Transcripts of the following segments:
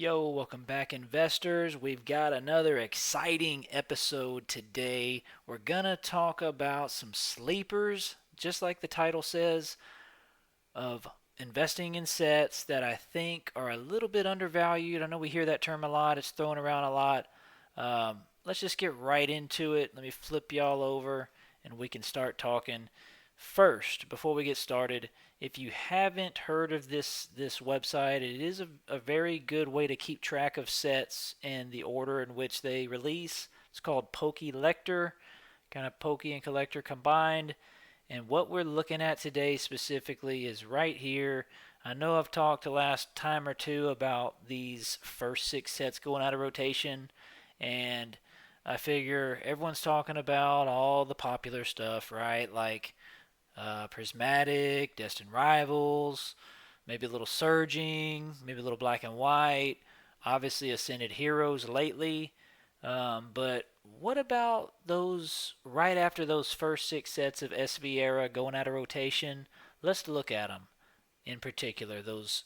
Yo, welcome back, investors. We've got another exciting episode today. We're going to talk about some sleepers, just like the title says, of investing in sets that I think are a little bit undervalued. I know we hear that term a lot, it's thrown around a lot. Let's just get right into it. Let me flip y'all over and we can start talking. First, before we get started, if you haven't heard of this website, it is a very good way to keep track of sets and the order in which they release. It's called Pokelector, kind of Pokey and Collector combined. And what we're looking at today specifically is right here. I know I've talked the last time or two about these first six sets going out of rotation, and I figure everyone's talking about all the popular stuff, right? Like Prismatic, Destined Rivals, maybe a little Surging, maybe a little Black and White, obviously Ascended Heroes lately. But what about those right after those first six sets of SV era going out of rotation? Let's look at them in particular, those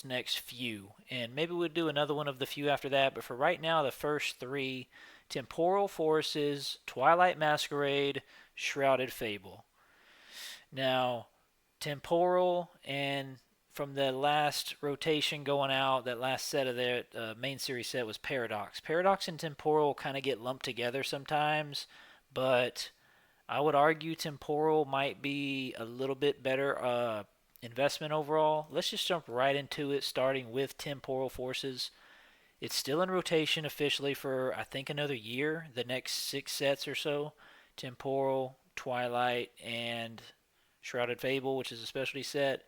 next few. And maybe we'll do another one of the few after that. But for right now, the first three: Temporal Forces, Twilight Masquerade, Shrouded Fable. Now, Temporal and from the last rotation going out, that last set of their main series set was Paradox. Paradox and Temporal kind of get lumped together sometimes, but I would argue Temporal might be a little bit better investment overall. Let's just jump right into it, starting with Temporal Forces. It's still in rotation officially for, I think, another year, the next six sets or so. Temporal, Twilight, and Shrouded Fable, which is a specialty set.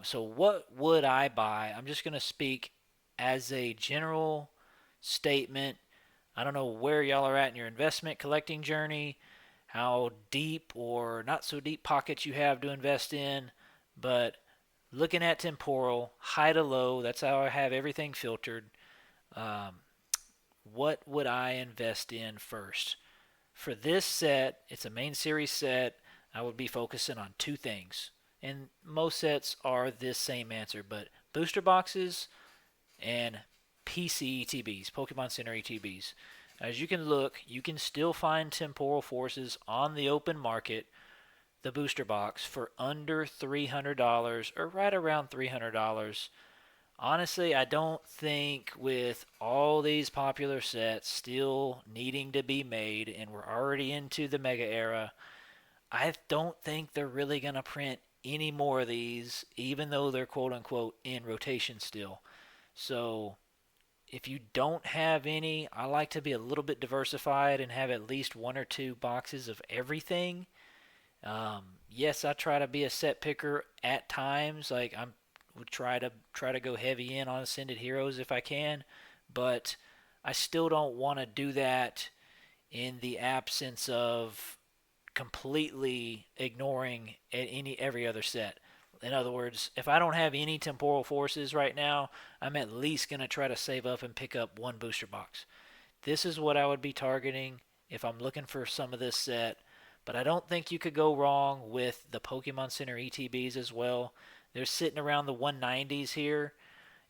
So what would I buy? I'm just going to speak as a general statement. I don't know where y'all are at in your investment collecting journey, how deep or not so deep pockets you have to invest in, but looking at temporal, high to low, that's how I have everything filtered. Um, what would I invest in first? For this set, it's a main series set. I would be focusing on two things. And most sets are this same answer, but booster boxes and PC ETBs, Pokemon Center ETBs. As you can look, you can still find temporal forces on the open market, the booster box, for under $300 or right around $300. Honestly, I don't think with all these popular sets still needing to be made, and we're already into the Mega era, I don't think they're really going to print any more of these, even though they're quote unquote in rotation still. So if you don't have any, I like to be a little bit diversified and have at least one or two boxes of everything. Yes, I try to be a set picker at times. Like I'm would try to go heavy in on Ascended Heroes if I can, but I still don't want to do that in the absence of completely ignoring every other set. In other words, if I don't have any temporal forces right now, I'm at least going to try to save up and pick up one booster box. This is what I would be targeting if I'm looking for some of this set. But I don't think you could go wrong with the Pokemon Center ETBs as well. They're sitting around the 190s here.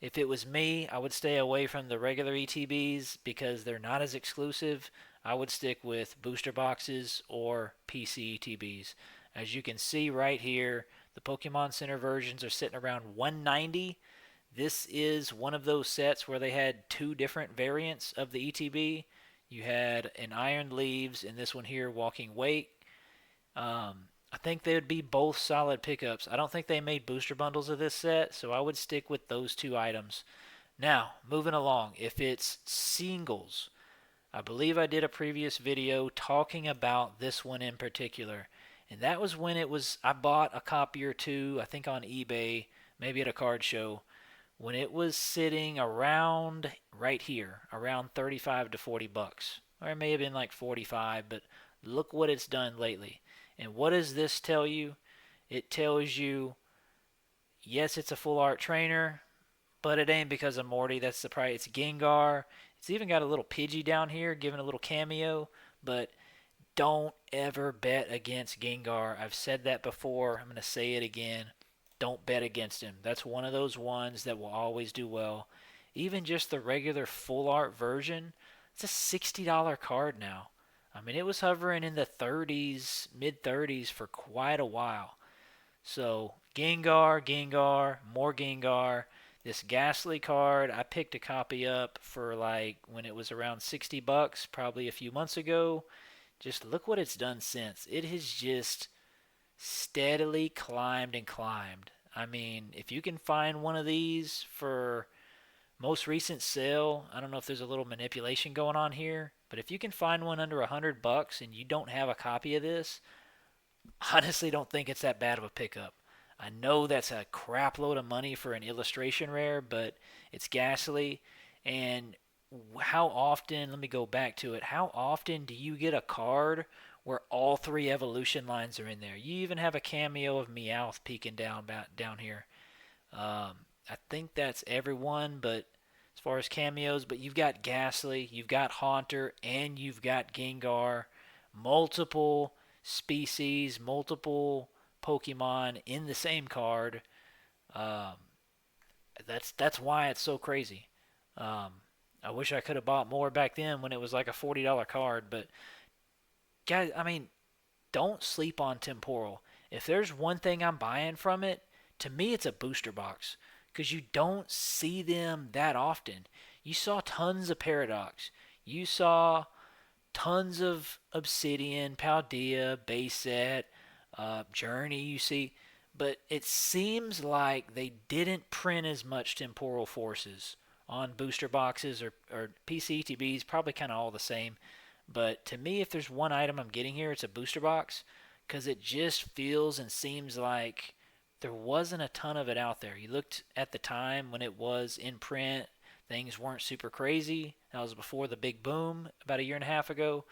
If it was me, I would stay away from the regular ETBs because they're not as exclusive. I would stick with booster boxes or PC ETBs. As you can see right here, the Pokemon Center versions are sitting around 190. This is one of those sets where they had two different variants of the ETB. You had an Iron Leaves and this one here, Walking Wake. I think they would be both solid pickups. I don't think they made booster bundles of this set, so I would stick with those two items. Now, moving along, if it's singles, I believe I did a previous video talking about this one in particular. And that was when I bought a copy or two, I think on eBay, maybe at a card show, when it was sitting around right here, around 35 to 40 bucks. Or it may have been like 45, but look what it's done lately. And what does this tell you? It tells you, yes, it's a full art trainer, but it ain't because of Morty. That's the price. It's Gengar. It's even got a little Pidgey down here, giving a little cameo. But don't ever bet against Gengar. I've said that before. I'm going to say it again. Don't bet against him. That's one of those ones that will always do well. even just the regular full art version, it's a $60 card now. I mean, it was hovering in the 30s, mid 30s for quite a while. So Gengar, more Gengar. This Ghastly card, I picked a copy up for like when it was around $60, probably a few months ago. Just look what it's done since. It has just steadily climbed and climbed. I mean, if you can find one of these for most recent sale, I don't know if there's a little manipulation going on here, but if you can find one under $100 and you don't have a copy of this, honestly don't think it's that bad of a pickup. I know that's a crap load of money for an illustration rare, but it's Ghastly. And how often, let me go back to it, how often do you get a card where all three evolution lines are in there? You even have a cameo of Meowth peeking down here. I think that's everyone, but as far as cameos, but you've got Ghastly, you've got Haunter, and you've got Gengar. Multiple species, multiple Pokemon in the same card. Um, that's why it's so crazy. Um, I wish I could have bought more back then when it was like a $40 card, but guys, I mean, don't sleep on Temporal. If there's one thing I'm buying from it, to me it's a booster box because you don't see them that often. You saw tons of Paradox. You saw tons of Obsidian, Paldea, Base Set, Journey, you see. But it seems like they didn't print as much Temporal Forces on booster boxes or PCTBs, probably kind of all the same. But to me, if there's one item I'm getting here, it's a booster box because it just feels and seems like there wasn't a ton of it out there. You looked at the time when it was in print, things weren't super crazy. That was before the big boom about a year and a half ago.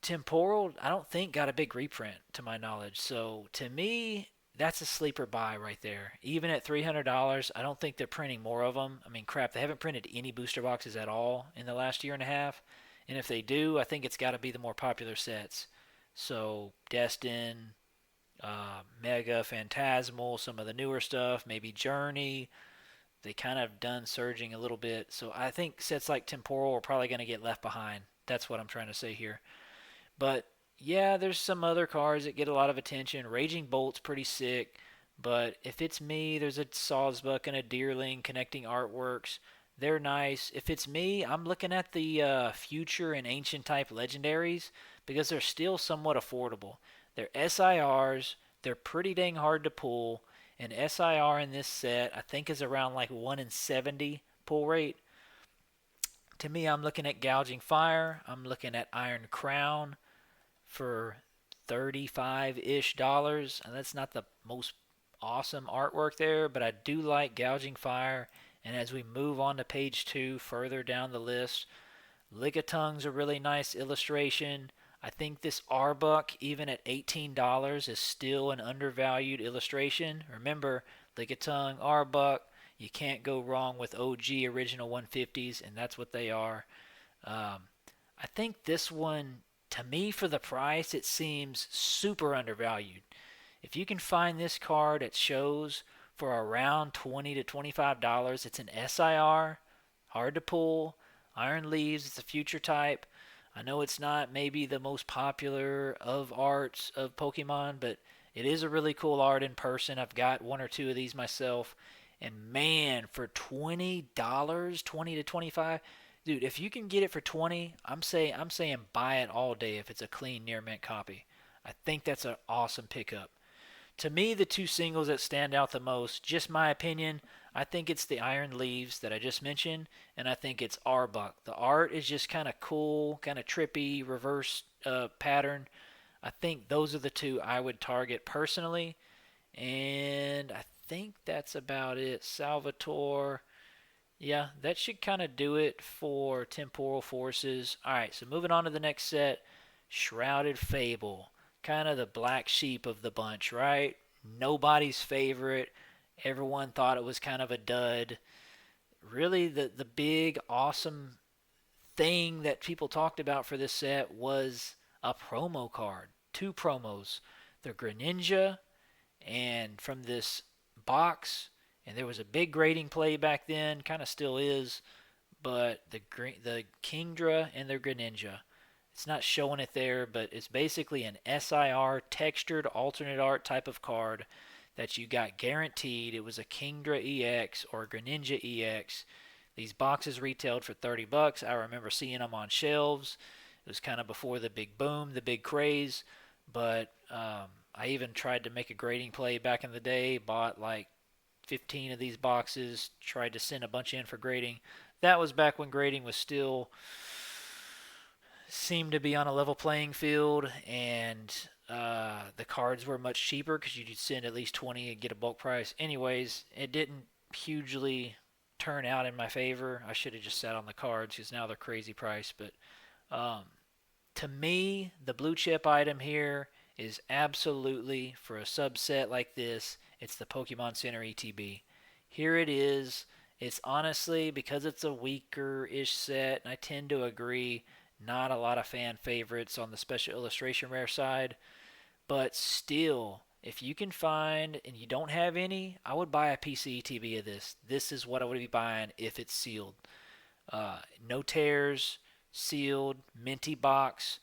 Temporal, I don't think got a big reprint to my knowledge. So to me, that's a sleeper buy right there. Even at $300, I don't think they're printing more of them. I mean, crap, they haven't printed any booster boxes at all in the last year and a half. And if they do, I think it's got to be the more popular sets. So Destin, Mega, Phantasmal, some of the newer stuff, maybe Journey. They kind of done surging a little bit. So I think sets like Temporal are probably going to get left behind. That's what I'm trying to say here. But yeah, there's some other cards that get a lot of attention. Raging Bolt's pretty sick. But if it's me, there's a Sawsbuck and a Deerling connecting artworks. They're nice. If it's me, I'm looking at the future and ancient type legendaries because they're still somewhat affordable. They're SIRs. They're pretty dang hard to pull. An SIR in this set, I think, is around like 1 in 70 pull rate. To me, I'm looking at Gouging Fire. I'm looking at Iron Crown for 35-ish dollars. And that's not the most awesome artwork there, but I do like Gouging Fire. And as we move on to page 2, further down the list, Lickitung's a really nice illustration. I think this Arbuck, even at $18, is still an undervalued illustration. Remember, Lickitung, Arbuck, you can't go wrong with OG original 150s, and that's what they are. I think this one, to me, for the price, it seems super undervalued. If you can find this card at shows for around $20 to $25, it's an SIR, hard to pull. Iron Leaves, it's a future type. I know it's not maybe the most popular of arts of Pokemon, but it is a really cool art in person. I've got one or two of these myself. And man, for $20, 20 to 25, dude, if you can get it for 20, I'm saying buy it all day if it's a clean near mint copy. I think that's an awesome pickup. To me, the two singles that stand out the most, just my opinion, I think it's the Iron Leaves that I just mentioned, and I think it's Arbuck. The art is just kind of cool, kind of trippy, reverse pattern. I think those are the two I would target personally, and I think that's about it. Salvatore, yeah, that should kind of do it for Temporal Forces. All right, so moving on to the next set, Shrouded Fable. Kind of the black sheep of the bunch, right? Nobody's favorite. Everyone thought it was kind of a dud. Really, the big, awesome thing that people talked about for this set was a promo card. Two promos. The Greninja, and from this box, And there was a big grading play back then, kind of still is, but the Kingdra and the Greninja, it's not showing it there, but it's basically an SIR textured alternate art type of card that you got guaranteed. It was a Kingdra EX or a Greninja EX. These boxes retailed for $30. I remember seeing them on shelves. It was kind of before the big boom, the big craze, but I even tried to make a grading play back in the day, bought like 15 of these boxes, tried to send a bunch in for grading. That was back when grading was still seemed to be on a level playing field, and the cards were much cheaper because you'd send at least 20 and get a bulk price. Anyways, it didn't hugely turn out in my favor. I should have just sat on the cards because now they're crazy price. But um, to me, the blue chip item here is absolutely, for a subset like this, it's the Pokemon Center ETB. Here it is. It's honestly, because it's a weaker-ish set, and I tend to agree, not a lot of fan favorites on the special illustration rare side. But still, if you can find and you don't have any, I would buy a PCETB of this. This is what I would be buying if it's sealed. No tears, sealed, minty box.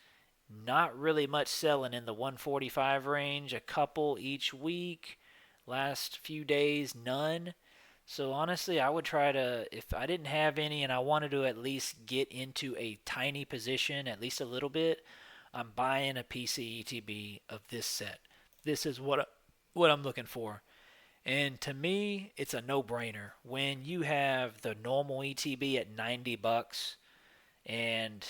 Not really much selling in the 145 range. A couple each week. Last few days, none. So honestly, I would try to, if I didn't have any and I wanted to at least get into a tiny position, at least a little bit, I'm buying a PCETB of this set. This is what I'm looking for. And to me, it's a no-brainer. When you have the normal ETB at $90 and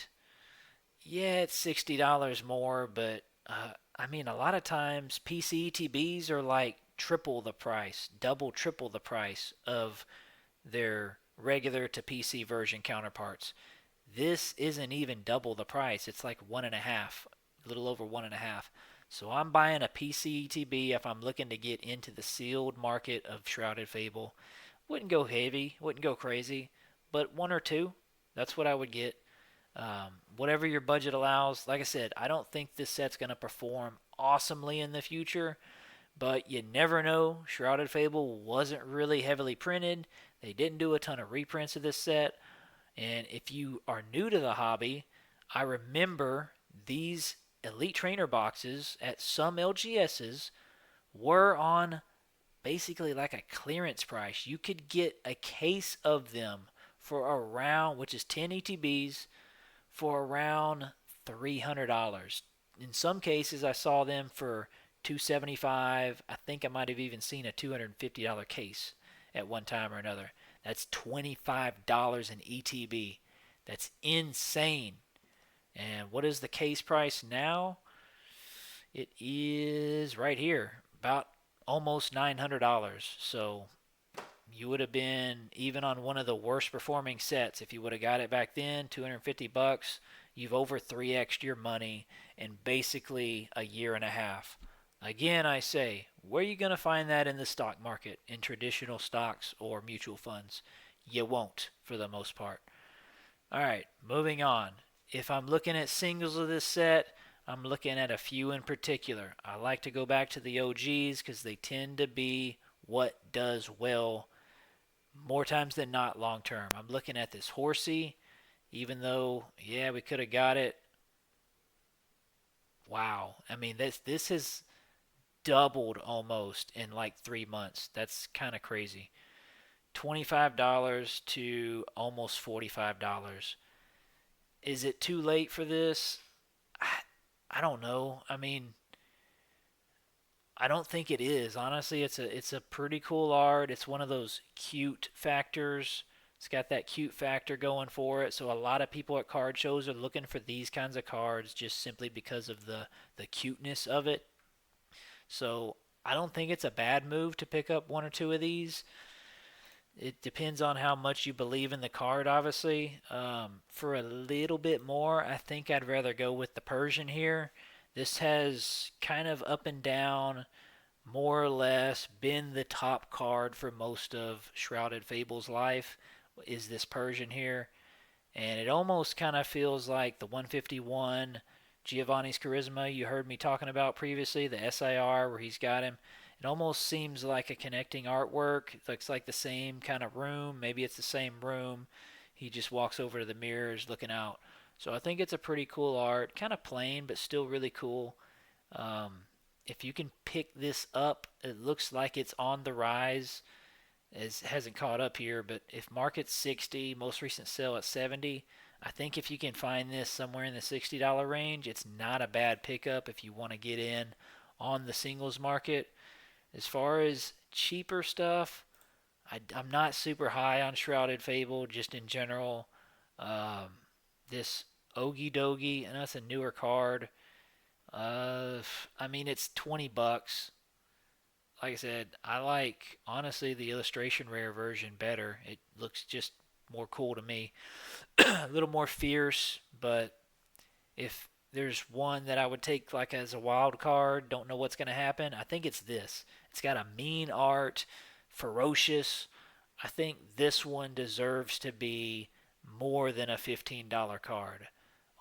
yeah, it's $60 more, but I mean, a lot of times PCETBs are like triple the price, double, triple the price of their regular to PC version counterparts. This isn't even double the price. It's like one and a half, a little over one and a half. So I'm buying a PCETB if I'm looking to get into the sealed market of Shrouded Fable. Wouldn't go heavy, wouldn't go crazy, but one or two, that's what I would get. Whatever your budget allows. Like I said, I don't think this set's going to perform awesomely in the future, but you never know. Shrouded Fable wasn't really heavily printed. They didn't do a ton of reprints of this set. And if you are new to the hobby, I remember these Elite Trainer boxes at some LGSs were on basically like a clearance price. You could get a case of them for around, which is 10 ETBs, for around $300. In some cases, I saw them for $275. I think I might have even seen a $250 case at one time or another. That's $25 in ETB. That's insane. And what is the case price now? It is right here, about almost $900. So you would have been, even on one of the worst performing sets, if you would have got it back then, $250, you've over 3x'd your money in basically a year and a half. Again, I say, where are you going to find that in the stock market, in traditional stocks or mutual funds? You won't, for the most part. All right, moving on. If I'm looking at singles of this set, I'm looking at a few in particular. I like to go back to the OGs because they tend to be what does well more times than not long term. I'm looking at this Horsey, even though, yeah, we could have got it. Wow. I mean, this has doubled almost in like 3 months. That's kind of crazy. $25 to almost $45. Is it too late for this? I don't know. I mean, I don't think it is. Honestly, it's a pretty cool art. It's one of those cute factors. It's got that cute factor going for it. So a lot of people at card shows are looking for these kinds of cards just simply because of the cuteness of it. So I don't think it's a bad move to pick up one or two of these. It depends on how much you believe in the card, obviously. For a little bit more, I think I'd rather go with the Persian here. This has kind of up and down, more or less, been the top card for most of Shrouded Fable's life, is this Persian here. And it almost kind of feels like the 151 Giovanni's Charisma you heard me talking about previously, the SIR where he's got him. It almost seems like a connecting artwork. It looks like the same kind of room. Maybe it's the same room. He just walks over to the mirrors looking out. So I think it's a pretty cool art. Kind of plain, but still really cool. Um, if you can pick this up, it looks like it's on the rise. It hasn't caught up here, but if market's 60, most recent sale at 70, I think if you can find this somewhere in the $60 range, it's not a bad pickup if you want to get in on the singles market. As far as cheaper stuff, I'm not super high on Shrouded Fable just in general. Um, this Ogie Dogie, and that's a newer card. I mean, it's $20. Like I said, I like honestly the illustration rare version better. It looks just more cool to me. A little more fierce, but if there's one that I would take like as a wild card, don't know what's going to happen, I think it's this. It's got a mean art, ferocious. I think this one deserves to be more than a $15 card.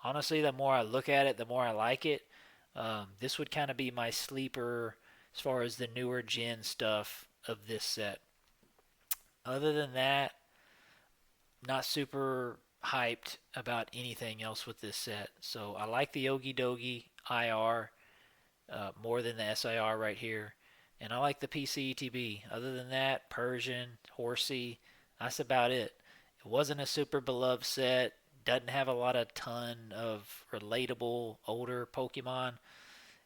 Honestly, the more I look at it, the more I like it. This would kind of be my sleeper as far as the newer gen stuff of this set. Other than that, not super hyped about anything else with this set. So I like the Ogie Dogie IR more than the SIR right here. And I like the PCETB. Other than that, Persian, Horsey, that's about it. It wasn't a super beloved set. Doesn't have a lot of ton of relatable older Pokemon.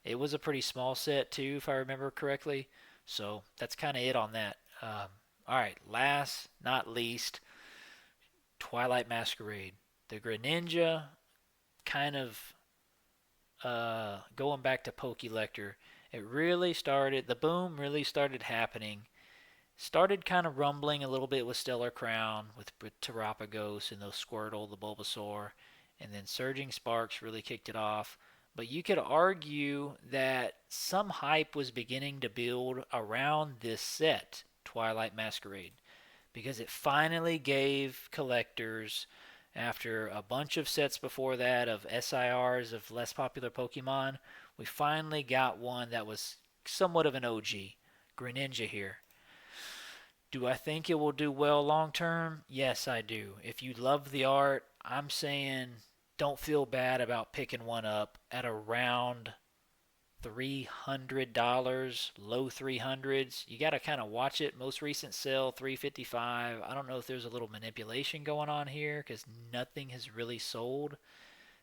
It was a pretty small set too, if I remember correctly. So that's kind of it on that. All right, last not least, Twilight Masquerade. The Greninja kind of going back to Pokelector. It really started, the boom really started happening. Started kind of rumbling a little bit with Stellar Crown, with Terapagos and those Squirtle, the Bulbasaur, and then Surging Sparks really kicked it off. But you could argue that some hype was beginning to build around this set, Twilight Masquerade, because it finally gave collectors, after a bunch of sets before that of SIRs of less popular Pokemon, we finally got one that was somewhat of an OG, Greninja here. Do I think it will do well long term? Yes, I do. If you love the art, I'm saying don't feel bad about picking one up at around $300, low 300s. You got to kind of watch it. Most recent sale 355. I don't know if there's a little manipulation going on here cuz nothing has really sold.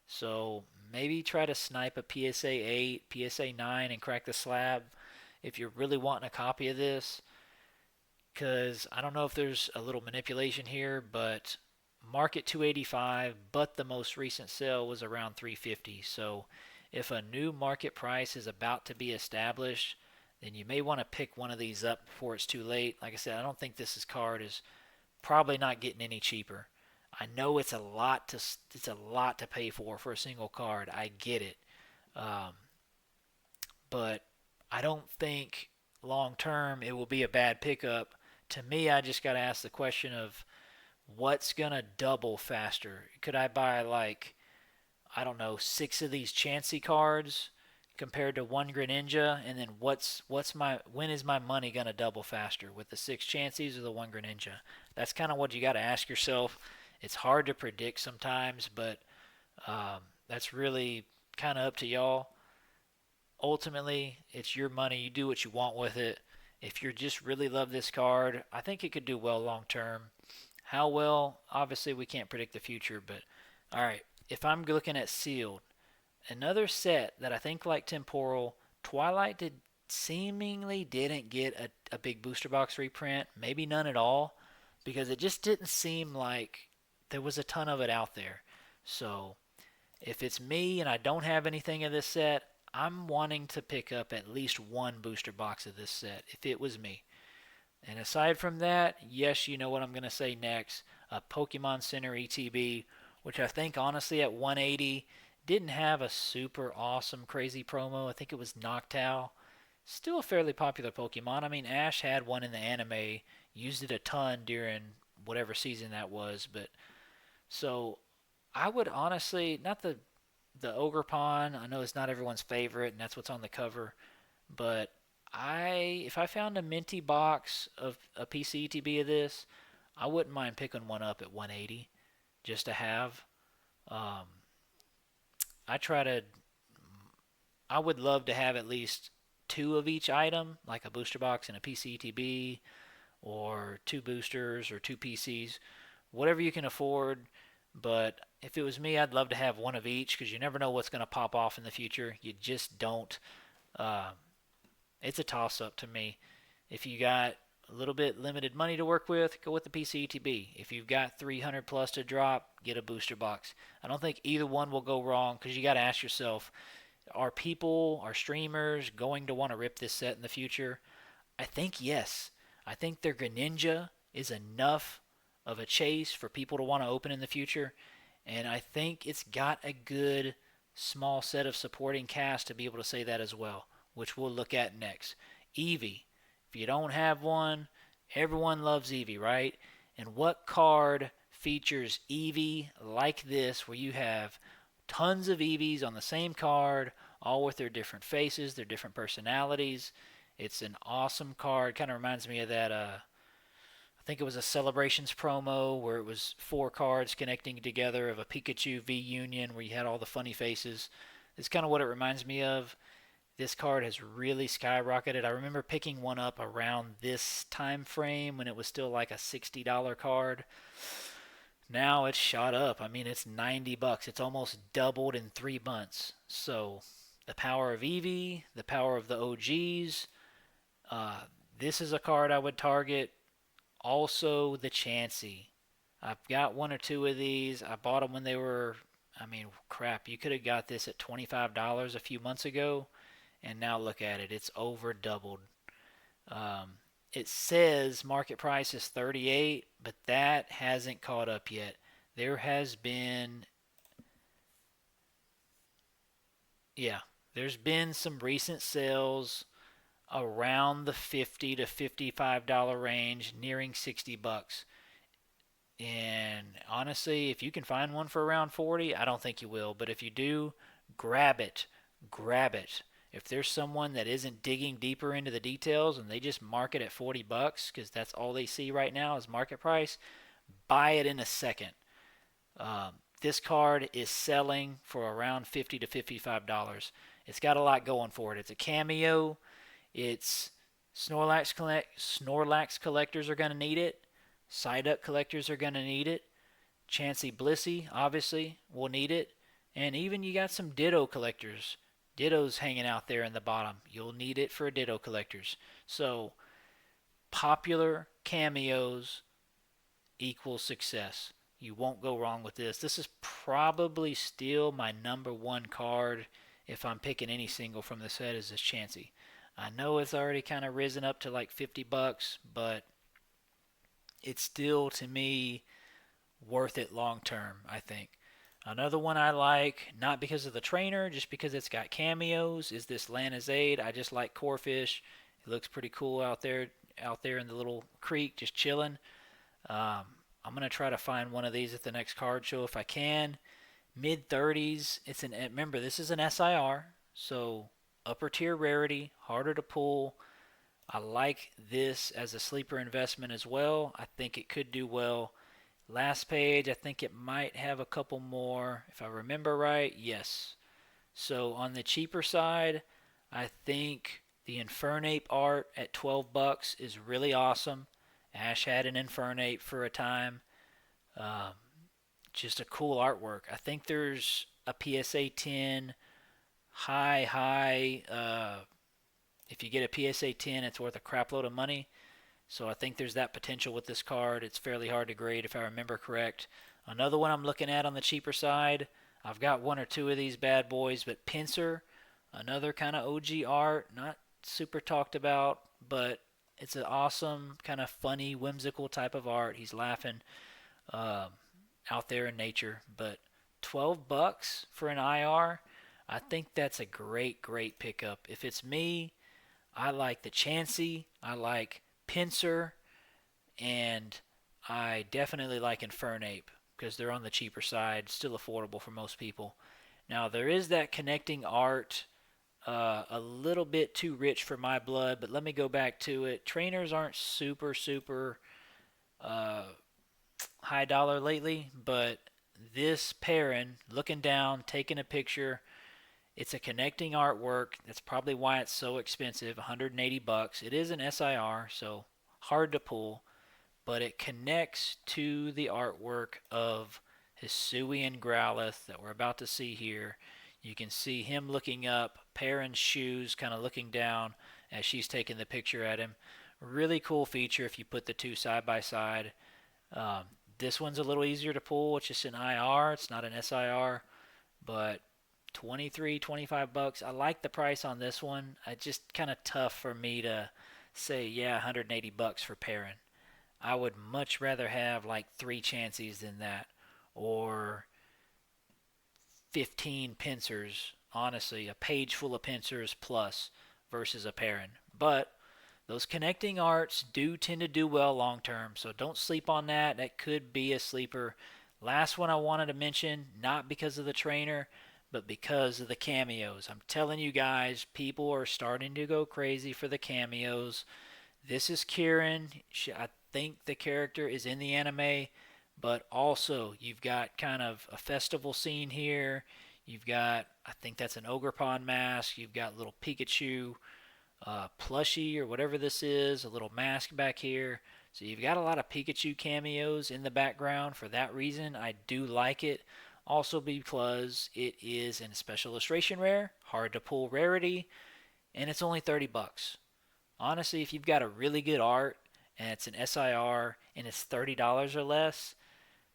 So, maybe try to snipe a PSA 8, PSA 9 and crack the slab if you're really wanting a copy of this, cuz I don't know if there's a little manipulation here, but market 285, but the most recent sale was around 350. So, if a new market price is about to be established, then you may want to pick one of these up before it's too late. Like I said, I don't think this card is probably not getting any cheaper. I know it's a lot to pay for a single card. I get it, um, but I don't think long term it will be a bad pickup. To me, I just got to ask the question of what's gonna double faster. Could I buy like, I don't know, 6 of these Chansey cards compared to one Greninja, and then when is my money gonna double faster with the 6 Chanseys or the one Greninja? That's kind of what you got to ask yourself. It's hard to predict sometimes, but that's really kind of up to y'all. Ultimately, it's your money. You do what you want with it. If you just really love this card, I think it could do well long term. How well? Obviously, we can't predict the future, but all right. If I'm looking at sealed, another set that I think like Temporal, Twilight seemingly didn't get a big booster box reprint, maybe none at all, because it just didn't seem like there was a ton of it out there. So if it's me and I don't have anything of this set, I'm wanting to pick up at least one booster box of this set if it was me. And aside from that, yes, you know what I'm going to say next. Pokemon Center ETB, which I think honestly at 180 didn't have a super awesome crazy promo. I think it was Noctowl. Still a fairly popular Pokemon. I mean, Ash had one in the anime, used it a ton during whatever season that was. But so I would honestly, not the Ogre Pond. I know it's not everyone's favorite, and that's what's on the cover. But If I found a minty box of a PCTB of this, I wouldn't mind picking one up at 180 just to have. Um, I try to. I would love to have at least two of each item, like a booster box and a PCTB, or two boosters or two PCs, whatever you can afford. But if it was me, I'd love to have one of each because you never know what's going to pop off in the future. You just don't. Uh, it's a toss up to me. If you got a little bit limited money to work with, go with the PCTB. If you've got 300 plus to drop, get a booster box. I don't think either one will go wrong because you got to ask yourself, are streamers going to want to rip this set in the future? I think yes. I think their Greninja is enough of a chase for people to want to open in the future, and I think it's got a good small set of supporting cast to be able to say that as well, which we'll look at next. Eevee. If you don't have one, everyone loves Eevee, right? And what card features Eevee like this, where you have tons of Eevees on the same card, all with their different faces, their different personalities? It's an awesome card. Kind of reminds me of that. I think it was a Celebrations promo where it was four cards connecting together of a Pikachu V Union, where you had all the funny faces. It's kind of what it reminds me of. This card has really skyrocketed. I remember picking one up around this time frame when it was still like a $60 card. Now it's shot up. I mean, it's $90. It's almost doubled in 3 months. So the power of Eevee, the power of the OGs. Uh, this is a card I would target. Also, the Chansey. I've got one or two of these. I bought them when they were, I mean, crap, you could have got this at $25 a few months ago, and now look at it. It's over doubled. Um, it says market price is 38, but that hasn't caught up yet. There has been, yeah, there's been some recent sales around the 50 to $55 range, nearing $60. And honestly, if you can find one for around 40, I don't think you will, but if you do, grab it. Grab it. If there's someone that isn't digging deeper into the details and they just mark it at $40 because that's all they see right now is market price, buy it in a second. This card is selling for around $50 to $55. It's got a lot going for it. It's a cameo. It's Snorlax collectors are going to need it. Psyduck collectors are going to need it. Chansey Blissey, obviously, will need it. And even you got some Ditto collectors. Ditto's hanging out there in the bottom. You'll need it for Ditto collectors. So, popular cameos equals success. You won't go wrong with this. This is probably still my number one card if I'm picking any single from the set is this Chansey. I know it's already kind of risen up to like $50, but it's still to me worth it long term, I think. Another one I like, not because of the trainer, just because it's got cameos, is this Lanazade. I just like Corphish. It looks pretty cool out there in the little creek, just chilling. Um, I'm gonna try to find one of these at the next card show if I can. Mid 30s. Remember this is an SIR, so upper tier rarity, harder to pull. I like this as a sleeper investment as well. I think it could do well. Last page, I think it might have a couple more. If I remember right, yes. So on the cheaper side, I think the Infernape art at $12 is really awesome. Ash had an Infernape for a time. Um, just a cool artwork. I think there's a PSA 10 high. If you get a PSA 10, it's worth a crap load of money. So I think there's that potential with this card. It's fairly hard to grade if I remember correct. Another one I'm looking at on the cheaper side, I've got one or two of these bad boys, but Pinsir, another kind of OG art, not super talked about, but it's an awesome, kind of funny, whimsical type of art. He's laughing um, out there in nature, but $12 for an IR, I think that's a great pickup. If it's me, I like the Chansey, I like Pinsir, and I definitely like Infernape because they're on the cheaper side, still affordable for most people. Now there is that connecting art a little bit too rich for my blood, but let me go back to it. Trainers aren't super uh, high dollar lately, but this Perrin, looking down, taking a picture, it's a connecting artwork. That's probably why it's so expensive, 180 bucks. It is an SIR, so hard to pull, but it connects to the artwork of Hisuian Growlithe that we're about to see here. You can see him looking up, Perrin's shoes kind of looking down as she's taking the picture at him. Really cool feature if you put the two side by side. Um, this one's a little easier to pull. It's just an IR. It's not an SIR, but 23, 25 bucks. I like the price on this one. It's just kind of tough for me to say, yeah, 180 bucks for Perrin. I would much rather have like 3 Chanseys than that, or 15 pincers. Honestly, a page full of pincers plus versus a Perrin. But those connecting arts do tend to do well long term, so don't sleep on that. That could be a sleeper. Last one I wanted to mention, not because of the trainer, but because of the cameos. I'm telling you guys, people are starting to go crazy for the cameos. This is Kieran. I think the character is in the anime, but also you've got kind of a festival scene here. You've got, I think that's an Ogerpon mask. You've got little Pikachu plushie or whatever this is, a little mask back here. So you've got a lot of Pikachu cameos in the background. For that reason, I do like it. Also because it is in special illustration rare, hard to pull rarity, and it's only 30 bucks. Honestly, if you've got a really good art and it's an SIR and it's $30 or less,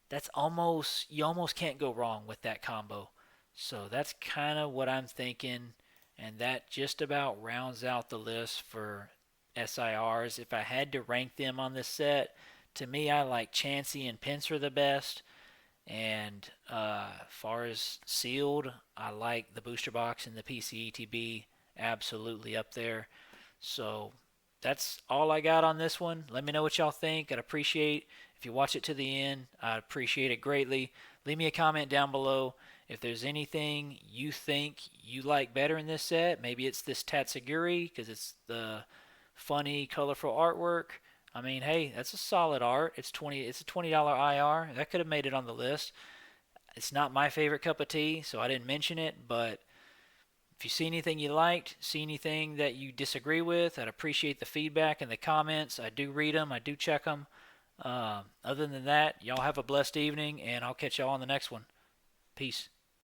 that's almost, you almost can't go wrong with that combo. So that's kind of what I'm thinking, and that just about rounds out the list for SIRs. If I had to rank them on this set, to me, I like Chansey and Pinsir the best. And far as sealed, I like the booster box and the PCETB absolutely up there. So that's all I got on this one. Let me know what y'all think. I'd appreciate if you watch it to the end. I'd appreciate it greatly. Leave me a comment down below if there's anything you think you like better in this set. Maybe it's this Tatsugiri because it's the funny, colorful artwork. I mean, hey, that's a solid art. It's a $20 IR. That could have made it on the list. It's not my favorite cup of tea, so I didn't mention it, but if you see anything you liked, see anything that you disagree with, I'd appreciate the feedback and the comments. I do read them. I do check them. Other than that, y'all have a blessed evening, and I'll catch y'all on the next one. Peace.